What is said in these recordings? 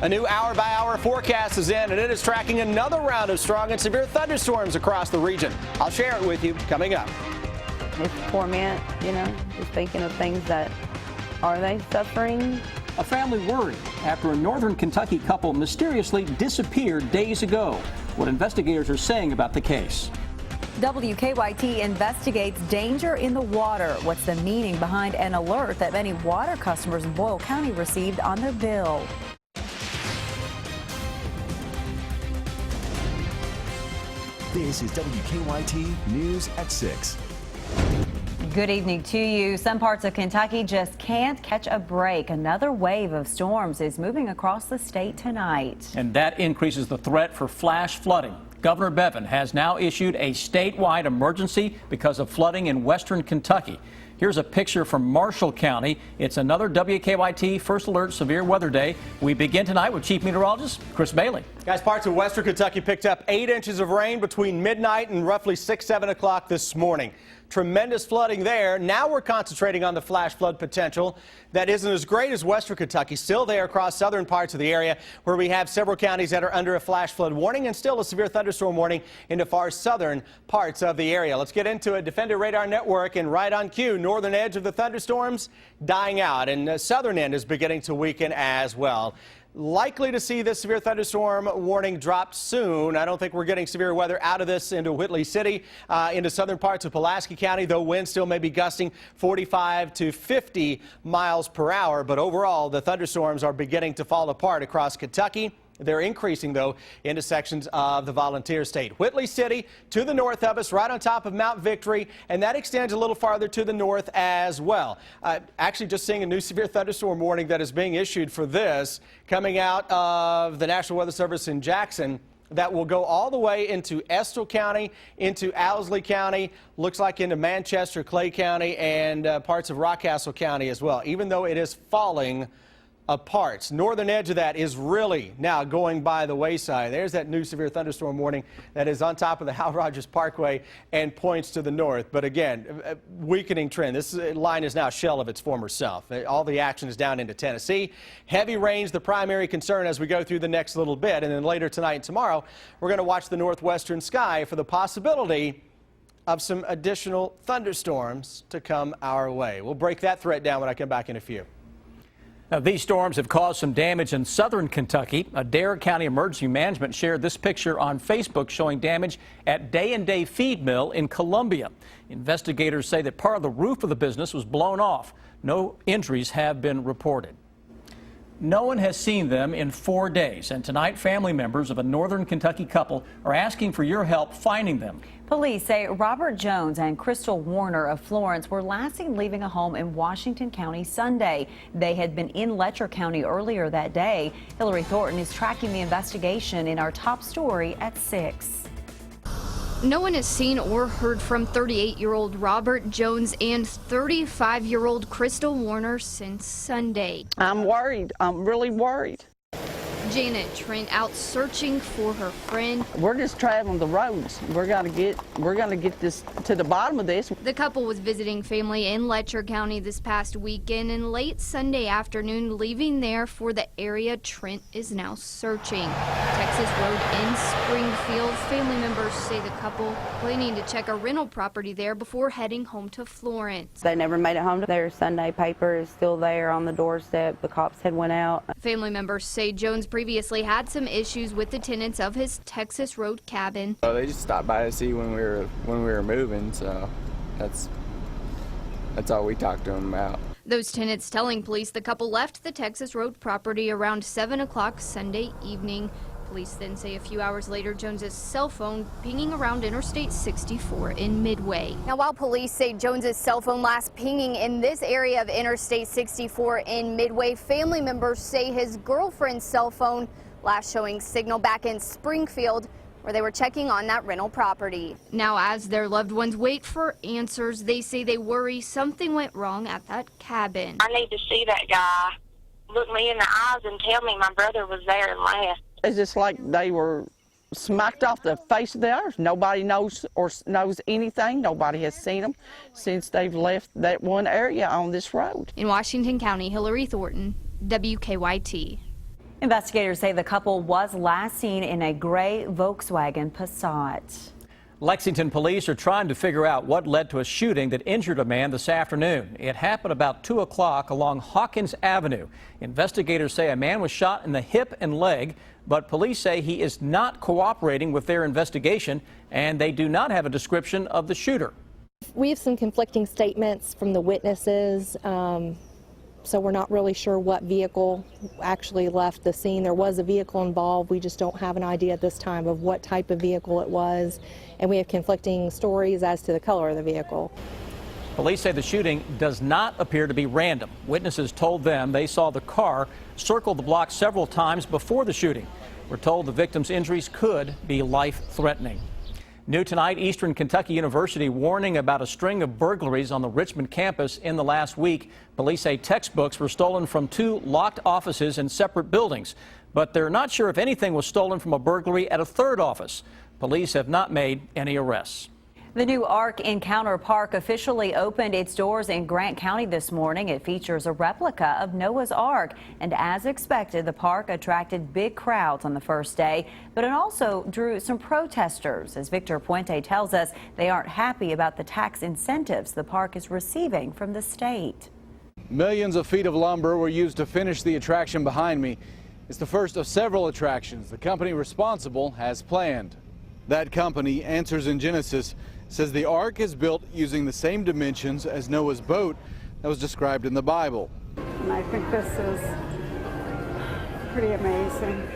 A new hour-by-hour forecast is in, and it is tracking another round of strong and severe thunderstorms across the region. I'll share it with you coming up. It's torment, just thinking of things that, are they suffering? A family worried after a northern Kentucky couple mysteriously disappeared days ago. What investigators are saying about the case. WKYT investigates danger in the water. What's the meaning behind an alert that many water customers in Boyle County received on their bill? This is WKYT News at 6. Good evening to you. Some parts of Kentucky just can't catch a break. Another wave of storms is moving across the state tonight. And that increases the threat for flash flooding. Governor Bevin has now issued a statewide emergency because of flooding in western Kentucky. Here's a picture from Marshall County. It's another WKYT First Alert Severe Weather Day. We begin tonight with Chief Meteorologist Chris Bailey. Guys, parts of western Kentucky picked up 8 inches of rain between midnight and roughly 7 o'clock this morning. Tremendous flooding there. Now we're concentrating on the flash flood potential that isn't as great as western Kentucky. Still there across southern parts of the area where we have several counties that are under a flash flood warning and still a severe thunderstorm warning into far southern parts of the area. Let's get into it. Defender Radar Network and right on cue, northern edge of the thunderstorms dying out and the southern end is beginning to weaken as well. Likely to see this severe thunderstorm warning dropped soon. I don't think we're getting severe weather out of this into Whitley City, into southern parts of Pulaski County, though winds still may be gusting 45 to 50 miles per hour. But overall, the thunderstorms are beginning to fall apart across Kentucky. They're increasing, though, into sections of the Volunteer State. Whitley City to the north of us, right on top of Mount Victory, and that extends a little farther to the north as well. Actually, just seeing a new severe thunderstorm warning that is being issued for this coming out of the National Weather Service in Jackson. That will go all the way into Estill County, into Owsley County, looks like into Manchester, Clay County, and parts of Rockcastle County as well, even though it is falling apart. Northern edge of that is really now going by the wayside. There's that new severe thunderstorm warning that is on top of the Hal Rogers Parkway and points to the north. But again, a weakening trend. This line is now a shell of its former self. All the action is down into Tennessee. Heavy rains, the primary concern as we go through the next little bit. And then later tonight and tomorrow, we're going to watch the northwestern sky for the possibility of some additional thunderstorms to come our way. We'll break that threat down when I come back in a few. Now, these storms have caused some damage in southern Kentucky. Adair County Emergency Management shared this picture on Facebook showing damage at Day&Day Feed Mill in Columbia. Investigators say that part of the roof of the business was blown off. No injuries have been reported. No one has seen them in 4 days, and tonight family members of a northern Kentucky couple are asking for your help finding them. Police say Robert Jones and Crystal Warner of Florence were last seen leaving a home in Washington County Sunday. They had been in Letcher County earlier that day. Hillary Thornton is tracking the investigation in our top story at 6. No one has seen or heard from 38-year-old Robert Jones and 35-year-old Crystal Warner since Sunday. I'm worried. I'm really worried. Janet Trent out searching for her friend. We're just traveling the roads. We're gonna get this to the bottom of this. The couple was visiting family in Letcher County this past weekend and late Sunday afternoon, leaving there for the area Trent is now searching. Texas Road in Springfield. Family members say the couple planning to check a rental property there before heading home to Florence. They never made it home. Their Sunday paper is still there on the doorstep. The cops had went out. Family members say Jones previously had some issues with the tenants of his Texas Road cabin. They just stopped by to see when we were moving, so that's all we talked to them about. Those tenants telling police the couple left the Texas Road property around 7 o'clock Sunday evening. Police then say a few hours later, Jones's cell phone pinging around Interstate 64 in Midway. Now, while police say Jones's cell phone last pinging in this area of Interstate 64 in Midway, family members say his girlfriend's cell phone last showing signal back in Springfield, where they were checking on that rental property. Now, as their loved ones wait for answers, they say they worry something went wrong at that cabin. I need to see that guy look me in the eyes and tell me my brother was there and left. It's just like they were smacked off the face of the earth. Nobody knows anything. Nobody has seen them since they've left that one area on this road. In Washington County, Hillary Thornton, WKYT. Investigators say the couple was last seen in a gray Volkswagen Passat. Lexington police are trying to figure out what led to a shooting that injured a man this afternoon. It happened about 2 o'clock along Hawkins Avenue. Investigators say a man was shot in the hip and leg, but police say he is not cooperating with their investigation, and they do not have a description of the shooter. We have some conflicting statements from the witnesses, so we're not really sure what vehicle actually left the scene. There was a vehicle involved. We just don't have an idea at this time of what type of vehicle it was, and we have conflicting stories as to the color of the vehicle. Police say the shooting does not appear to be random. Witnesses told them they saw the car circle the block several times before the shooting. We're told the victim's injuries could be life-threatening. New tonight, Eastern Kentucky University warning about a string of burglaries on the Richmond campus in the last week. Police say textbooks were stolen from 2 locked offices in separate buildings, but they're not sure if anything was stolen from a burglary at a 3rd office. Police have not made any arrests. The new Ark Encounter Park officially opened its doors in Grant County this morning. It features a replica of Noah's Ark, and as expected, the park attracted big crowds on the first day, but it also drew some protesters. As Victor Puente tells us, they aren't happy about the tax incentives the park is receiving from the state. Millions of feet of lumber were used to finish the attraction behind me. It's the first of several attractions the company responsible has planned. That company, Answers in Genesis, says the ark is built using the same dimensions as Noah's boat that was described in the Bible. And I think this is pretty amazing.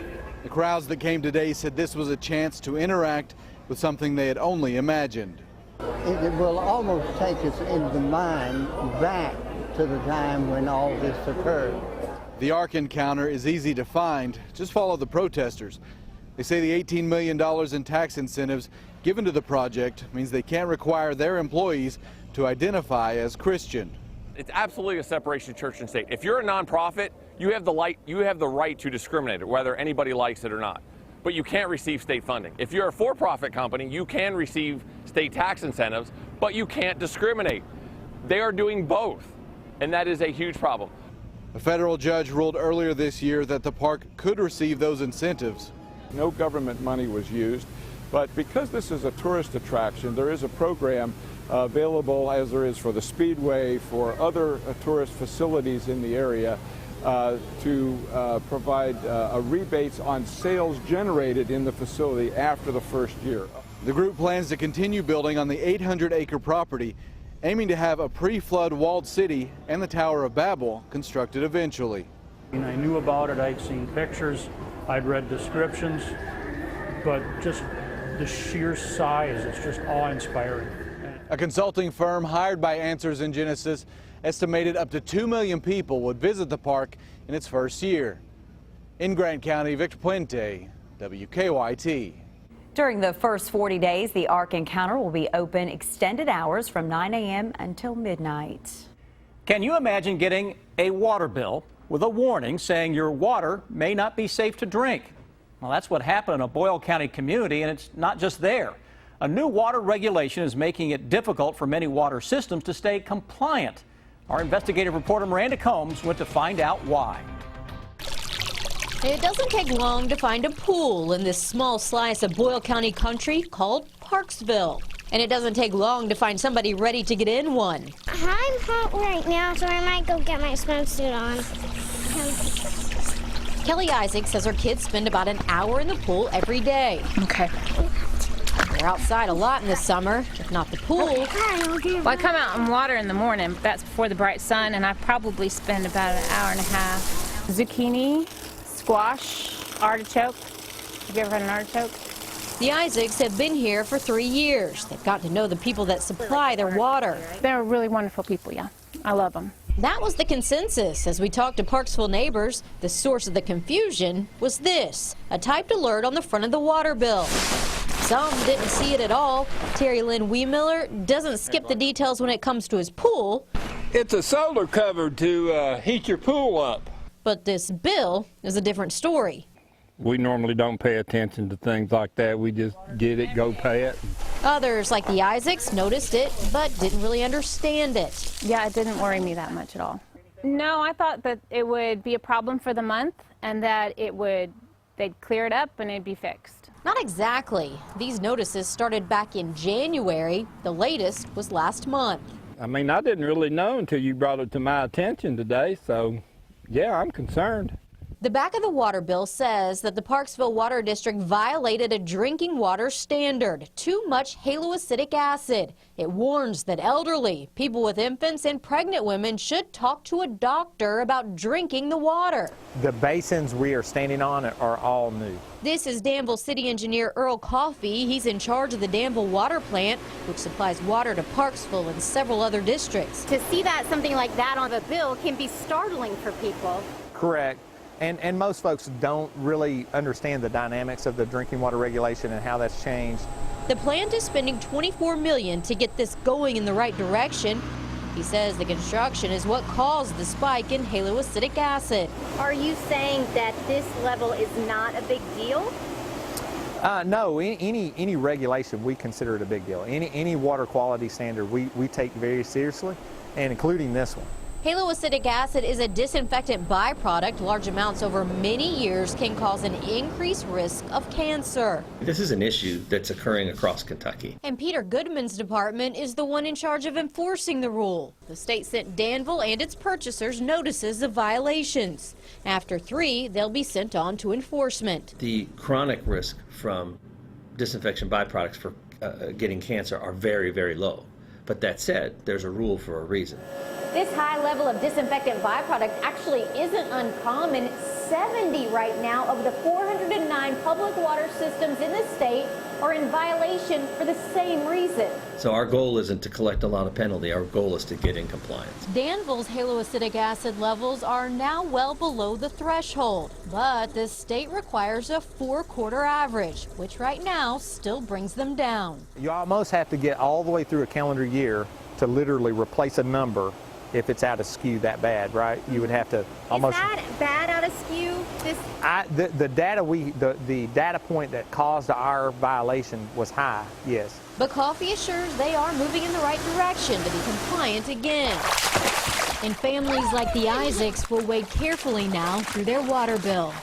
The crowds that came today said this was a chance to interact with something they had only imagined. It will almost take us in the mind back to the time when all this occurred. The Ark Encounter is easy to find. Just follow the protesters. They say the $18 million in tax incentives given to the project means they can't require their employees to identify as Christian. It's absolutely a separation of church and state. If you're a nonprofit, you have the right to discriminate, whether anybody likes it or not. But you can't receive state funding. If you're a for-profit company, you can receive state tax incentives, but you can't discriminate. They are doing both, and that is a huge problem. A federal judge ruled earlier this year that the park could receive those incentives. No government money was used, but because this is a tourist attraction, there is a program available, as there is for the Speedway, for other tourist facilities in the area, to provide rebates on sales generated in the facility after the first year. The group plans to continue building on the 800-acre property, aiming to have a pre-flood walled city and the Tower of Babel constructed eventually. I knew about it, I'd seen pictures, I'd read descriptions, but just the sheer size, it's just awe-inspiring. A consulting firm hired by Answers in Genesis estimated up to 2 million people would visit the park in its first year. In Grant County, Victor Puente, WKYT. During the first 40 days, the Ark Encounter will be open extended hours from 9 a.m. until midnight. Can you imagine getting a water bill with a warning saying your water may not be safe to drink? Well, that's what happened in a Boyle County community, and it's not just there. A new water regulation is making it difficult for many water systems to stay compliant. Our investigative reporter Miranda Combs went to find out why. It doesn't take long to find a pool in this small slice of Boyle County country called Parksville. And it doesn't take long to find somebody ready to get in one. I'm hot right now, so I might go get my swimsuit on. Kelly Isaac says her kids spend about an hour in the pool every day. Okay. They're outside a lot in the summer, if not the pool. Well, I come out and water in the morning, but that's before the bright sun, and I probably spend about an hour and a half. Zucchini, squash, artichoke. Have you ever had an artichoke? The Isaacs have been here for 3 years. They've got to know the people that supply their water. They're really wonderful people, yeah. I love them. That was the consensus. As we talked to Parksville neighbors, the source of the confusion was this, a typed alert on the front of the water bill. Some didn't see it at all. Terry Lynn Wiemiller doesn't skip the details when it comes to his pool. It's a solar cover to heat your pool up. But this bill is a different story. We normally don't pay attention to things like that. We just get it, go pay it. Others, like the Isaacs, noticed it, but didn't really understand it. Yeah, it didn't worry me that much at all. No, I thought that it would be a problem for the month and that they'd clear it up and it'd be fixed. Not exactly. These notices started back in January. The latest was last month. I mean, I didn't really know until you brought it to my attention today, so yeah, I'm concerned. The back of the water bill says that the Parksville Water District violated a drinking water standard, too much haloacidic acid. It warns that elderly, people with infants, and pregnant women should talk to a doctor about drinking the water. The basins we are standing on are all new. This is Danville City Engineer Earl Coffey. He's in charge of the Danville Water Plant, which supplies water to Parksville and several other districts. To see that something like that on the bill can be startling for people. Correct. And most folks don't really understand the dynamics of the drinking water regulation and how that's changed. The plant is spending $24 million to get this going in the right direction. He says the construction is what caused the spike in haloacidic acid. Are you saying that this level is not a big deal? No, any regulation, we consider it a big deal. Any water quality standard we take very seriously, and including this one. Haloacidic acid is a disinfectant byproduct. Large amounts over many years can cause an increased risk of cancer. This is an issue that's occurring across Kentucky. And Peter Goodman's department is the one in charge of enforcing the rule. The state sent Danville and its purchasers notices of violations. After 3, they'll be sent on to enforcement. The chronic risk from disinfection byproducts for getting cancer are very, very low. But that said, there's a rule for a reason. This high level of disinfectant byproduct actually isn't uncommon. 70 right now of the 409 public water systems in the state are in violation for the same reason. So our goal isn't to collect a lot of penalty. Our goal is to get in compliance. Danville's haloacidic acid levels are now well below the threshold, but the state requires a 4-quarter average, which right now still brings them down. You almost have to get all the way through a calendar year to literally replace a number if it's out of skew that bad, right? You would have to almost. Is that bad out of skew? The data point that caused our violation was high, yes. But Coffey assures they are moving in the right direction to be compliant again. And families like the Isaacs will wade carefully now through their water bill.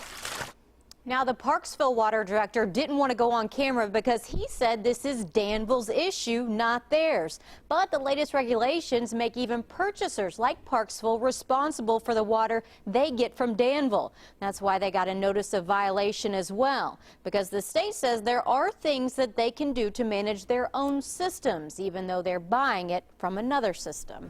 Now, the Parksville water director didn't want to go on camera because he said this is Danville's issue, not theirs. But the latest regulations make even purchasers like Parksville responsible for the water they get from Danville. That's why they got a notice of violation as well, because the state says there are things that they can do to manage their own systems, even though they're buying it from another system.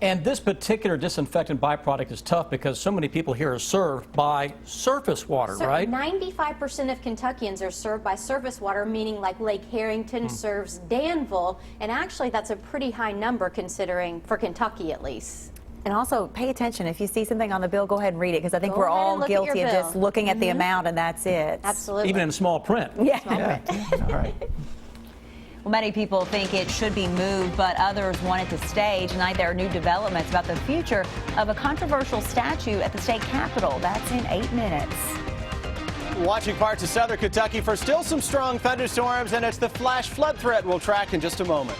And this particular disinfectant byproduct is tough because so many people here are served by surface water, right? 95% of Kentuckians are served by surface water, meaning like Lake Harrington serves Danville, and actually that's a pretty high number considering for Kentucky at least. And also pay attention. If you see something on the bill, go ahead and read it, because I think we're all guilty of just looking at the amount and that's it. Absolutely. Even in small print. Yeah. All right. Well, many people think it should be moved, but others want it to stay. Tonight, there are new developments about the future of a controversial statue at the state capitol. That's in 8 minutes. Watching parts of southern Kentucky for still some strong thunderstorms, and it's the flash flood threat we'll track in just a moment.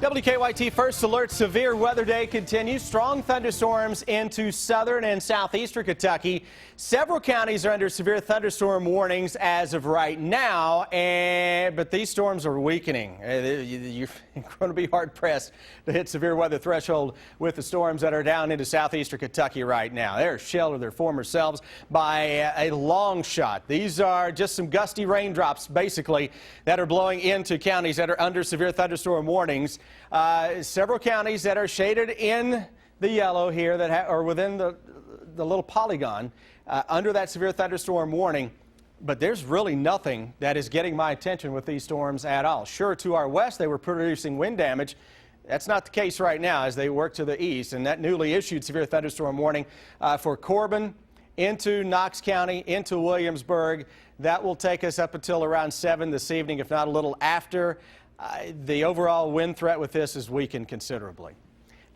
WKYT First Alert Severe Weather Day continues. Strong thunderstorms into southern and southeastern Kentucky. Several counties are under severe thunderstorm warnings as of right now, but these storms are weakening. You're going to be hard-pressed to hit severe weather threshold with the storms that are down into southeastern Kentucky right now. They're a shell of their former selves by a long shot. These are just some gusty raindrops, basically, that are blowing into counties that are under severe thunderstorm warnings. Several counties that are shaded in the yellow here that are within the little polygon under that severe thunderstorm warning. But there's really nothing that is getting my attention with these storms at all. Sure, to our west, they were producing wind damage. That's not the case right now as they work to the east. And that newly issued severe thunderstorm warning for Corbin into Knox County, into Williamsburg, that will take us up until around 7 this evening, if not a little after. The overall wind threat with this is weakened considerably.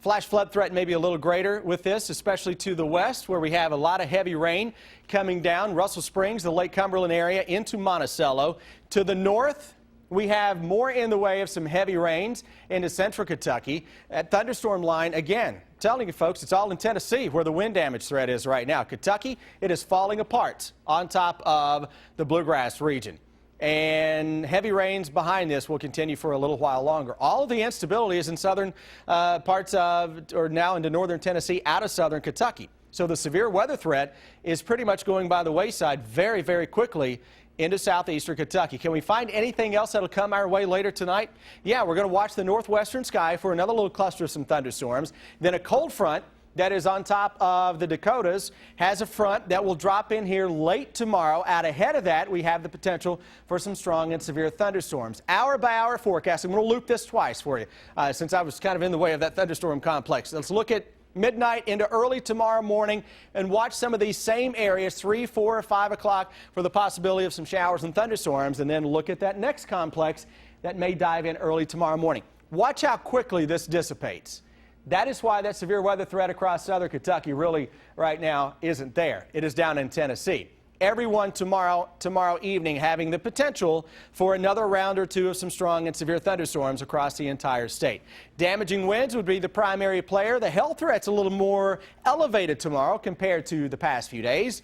Flash flood threat may be a little greater with this, especially to the west, where we have a lot of heavy rain coming down. Russell Springs, the Lake Cumberland area, into Monticello. To the north, we have more in the way of some heavy rains into central Kentucky. That thunderstorm line, again, telling you folks, it's all in Tennessee where the wind damage threat is right now. Kentucky, it is falling apart on top of the bluegrass region. And heavy rains behind this will continue for a little while longer. All of the instability is in southern parts of, or now into northern Tennessee, out of southern Kentucky. So the severe weather threat is pretty much going by the wayside very, very quickly into southeastern Kentucky. Can we find anything else that'll come our way later tonight? Yeah, we're going to watch the northwestern sky for another little cluster of some thunderstorms. Then a cold front that is on top of the Dakotas has a front that will drop in here late tomorrow. Out ahead of that, we have the potential for some strong and severe thunderstorms. Hour by hour forecast. I'm going to loop this twice for you since I was kind of in the way of that thunderstorm complex. Let's look at midnight into early tomorrow morning and watch some of these same areas 3, 4, or 5 o'clock for the possibility of some showers and thunderstorms, and then look at that next complex that may dive in early tomorrow morning. Watch how quickly this dissipates. That is why that severe weather threat across southern Kentucky really right now isn't there. It is down in Tennessee. Everyone tomorrow evening having the potential for another round or two of some strong and severe thunderstorms across the entire state. Damaging winds would be the primary player. The hail threat's a little more elevated tomorrow compared to the past few days.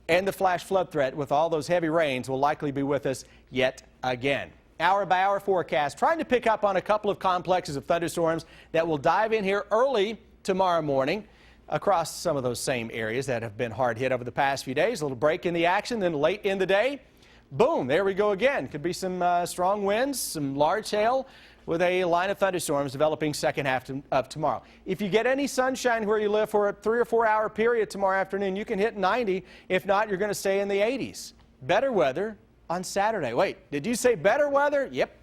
And the flash flood threat with all those heavy rains will likely be with us yet again. Hour by hour forecast, trying to pick up on a couple of complexes of thunderstorms that will dive in here early tomorrow morning across some of those same areas that have been hard hit over the past few days. A little break in the action, then late in the day, boom, there we go again. Could be some strong winds, some large hail with a line of thunderstorms developing second half of tomorrow. If you get any sunshine where you live for a 3 or 4 hour period tomorrow afternoon, you can hit 90. If not, you're going to stay in the 80s. Better weather on Saturday. Wait, did you say better weather? Yep.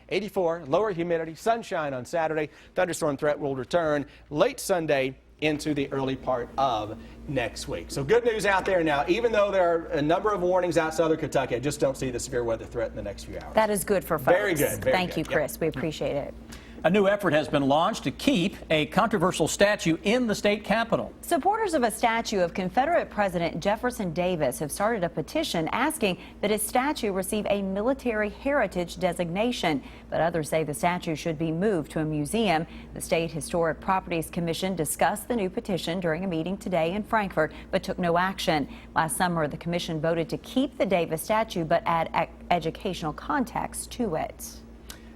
84, lower humidity, sunshine on Saturday. Thunderstorm threat will return late Sunday into the early part of next week. So good news out there now. Even though there are a number of warnings out southern Kentucky, I just don't see the severe weather threat in the next few hours. That is good for folks. Very good. Thank you, Chris. Yep. We appreciate it. A new effort has been launched to keep a controversial statue in the state capitol. Supporters of a statue of Confederate President Jefferson Davis have started a petition asking that his statue receive a military heritage designation. But others say the statue should be moved to a museum. The State Historic Properties Commission discussed the new petition during a meeting today in Frankfort, but took no action. Last summer, the commission voted to keep the Davis statue, but add educational context to it.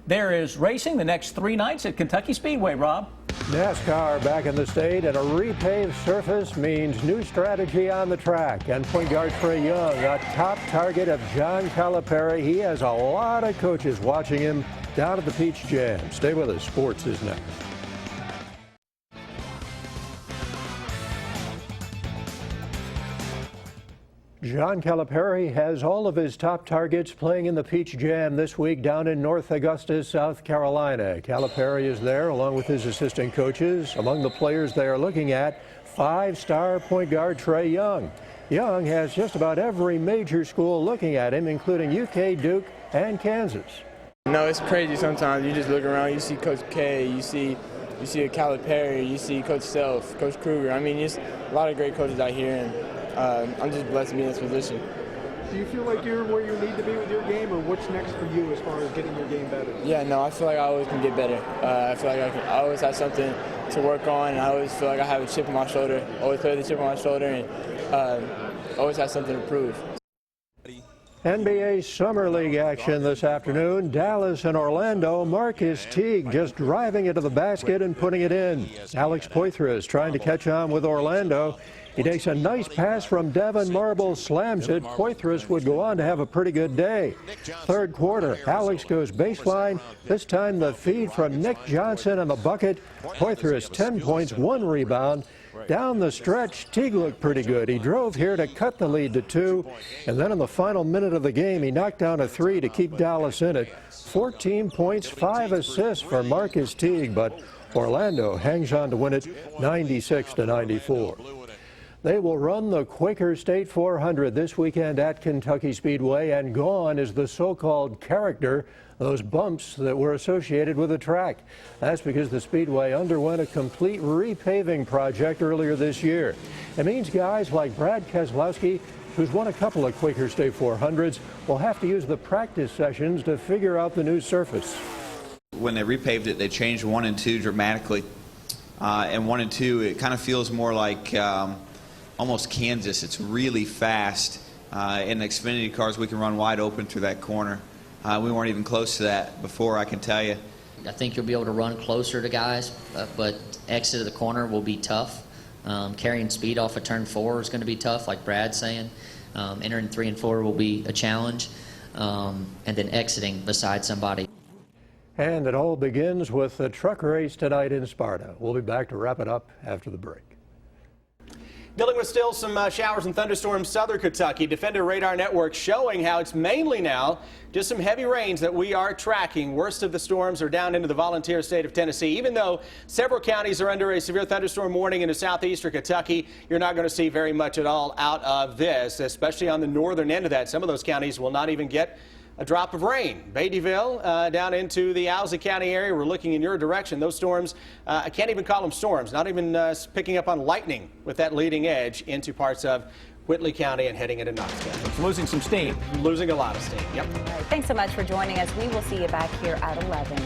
There is racing the next 3 nights at Kentucky Speedway, Rob. NASCAR back in the state, and a repaved surface means new strategy on the track. And point guard Trey Young, a top target of John Calipari. He has a lot of coaches watching him down at the Peach Jam. Stay with us. Sports is next. John Calipari has all of his top targets playing in the Peach Jam this week down in North Augusta, South Carolina. Calipari is there along with his assistant coaches. Among the players they are looking at, 5-star point guard Trey Young. Young has just about every major school looking at him, including UK, Duke, and Kansas. No, it's crazy sometimes. You just look around, you see Coach K, you see a Calipari, you see Coach Self, Coach Kruger. I mean, just a lot of great coaches out here, and I'm just blessed to be in this position. Do you feel like you're where you need to be with your game, or what's next for you as far as getting your game better? Yeah, no, I feel like I always can get better. I feel like I always have something to work on, and I always feel like I have a chip on my shoulder, always play with a chip on my shoulder, and always have something to prove. NBA Summer League action this afternoon. Dallas and Orlando. Marcus Teague just driving it to the basket and putting it in. Alex Poitras trying to catch on with Orlando. He takes a nice pass from Devin Marble, slams it. Poitras would go on to have a pretty good day. Third quarter, Alex goes baseline. This time the feed from Nick Johnson and the bucket. Poitras 10 points, 1 rebound. Down the stretch, Teague looked pretty good. He drove here to cut the lead to 2. And then in the final minute of the game, he knocked down a 3 to keep Dallas in it. 14 points, 5 assists for Marcus Teague, but Orlando hangs on to win it 96-94. They will run the Quaker State 400 this weekend at Kentucky Speedway, and gone is the so-called character, those bumps that were associated with the track. That's because the Speedway underwent a complete repaving project earlier this year. It means guys like Brad Keselowski, who's won a couple of Quaker State 400s, will have to use the practice sessions to figure out the new surface. When they repaved it, they changed 1 and 2 dramatically. And 1 and 2, it kind of feels more like almost Kansas. It's really fast. In the Xfinity cars, we can run wide open through that corner. We weren't even close to that before, I can tell you. I think you'll be able to run closer to guys, but exit of the corner will be tough. Carrying speed off of turn 4 is going to be tough, like Brad's saying. Entering 3 and 4 will be a challenge, and then exiting beside somebody. And it all begins with the truck race tonight in Sparta. We'll be back to wrap it up after the break. Dealing with still some showers and thunderstorms, southern Kentucky. Defender Radar Network showing how it's mainly now just some heavy rains that we are tracking. Worst of the storms are down into the volunteer state of Tennessee. Even though several counties are under a severe thunderstorm warning into southeastern Kentucky, you're not going to see very much at all out of this, especially on the northern end of that. Some of those counties will not even get a drop of rain. Beattyville down into the Owsley County area. We're looking in your direction. Those storms, I can't even call them storms, not even picking up on lightning with that leading edge into parts of Whitley County and heading into Knox County. It's losing some steam. Losing a lot of steam, yep. All right, thanks so much for joining us. We will see you back here at 11.